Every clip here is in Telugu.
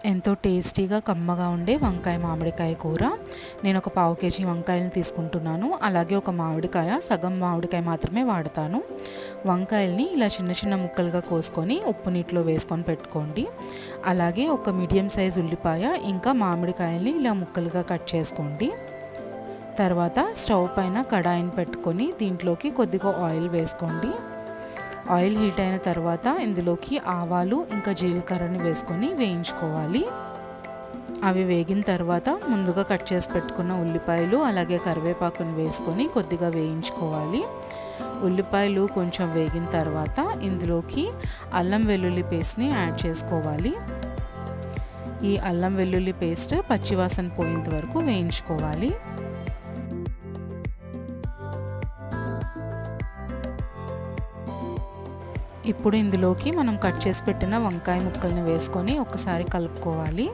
ఎంతో టేస్టీగా కమ్మగా ఉండే వంకాయ మామిడికాయ కూర. నేను ఒక పావు కేజీ వంకాయలను తీసుకుంటున్నాను. అలాగే ఒక మామిడికాయ, సగం మామిడికాయ మాత్రమే వాడతాను. వంకాయల్ని ఇలా చిన్న చిన్న ముక్కలుగా కోసుకొని ఉప్పు నీటిలో వేసుకొని పెట్టుకోండి. అలాగే ఒక మీడియం సైజ్ ఉల్లిపాయ ఇంకా మామిడికాయల్ని ఇలా ముక్కలుగా కట్ చేసుకోండి. తర్వాత స్టవ్ పైన కడాయిని పెట్టుకొని దీంట్లోకి కొద్దిగా ఆయిల్ వేసుకోండి. ఆయిల్ హీట్ అయిన తర్వాత ఇందులోకి ఆవాలు ఇంకా జీలకర్రని వేసుకొని వేయించుకోవాలి. అవి వేగిన తర్వాత ముందుగా కట్ చేసి పెట్టుకున్న ఉల్లిపాయలు అలాగే కరివేపాకుని వేసుకొని కొద్దిగా వేయించుకోవాలి. ఉల్లిపాయలు కొంచెం వేగిన తర్వాత ఇందులోకి అల్లం వెల్లుల్లి పేస్ట్ని యాడ్ చేసుకోవాలి. ఈ అల్లం వెల్లుల్లి పేస్ట్ పచ్చివాసన పోయేంత వరకు వేయించుకోవాలి. ఇప్పుడు ఇందులోకి మనం కట్ చేసి పెట్టిన వంకాయ ముక్కల్ని వేసుకొని ఒకసారి కలుపుకోవాలి.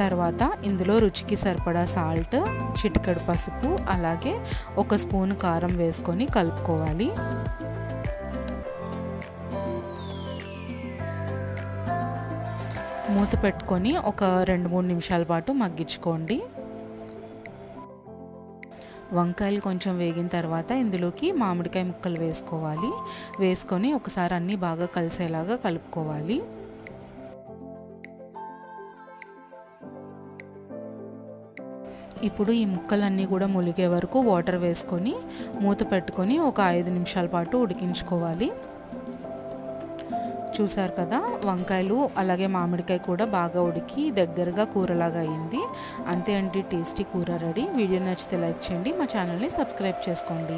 తర్వాత ఇందులో రుచికి సరిపడా సాల్ట్, చిటికెడు పసుపు అలాగే ఒక స్పూన్ కారం వేసుకొని కలుపుకోవాలి. మూత పెట్టుకొని ఒక 2-3 నిమిషాల పాటు మగ్గించుకోండి. వంకాయలు కొంచెం వేగిన తర్వాత ఇందులోకి మామిడికాయ ముక్కలు వేసుకోవాలి. వేసుకొని ఒకసారి అన్నీ బాగా కలిసేలాగా కలుపుకోవాలి. ఇప్పుడు ఈ ముక్కలన్నీ కూడా ములిగే వరకు వాటర్ వేసుకొని మూత పెట్టుకొని ఒక 5 నిమిషాల పాటు ఉడికించుకోవాలి. చూసారు కదా, వంకాయలు అలాగే మామిడికాయ కూడా బాగా ఉడికి దగ్గరగా కూరలాగా అయింది. అంతే అండి, టేస్టీ కూర రెడీ. వీడియో నచ్చితే లైక్ చేయండి, మా ఛానల్ని సబ్స్క్రైబ్ చేసుకోండి.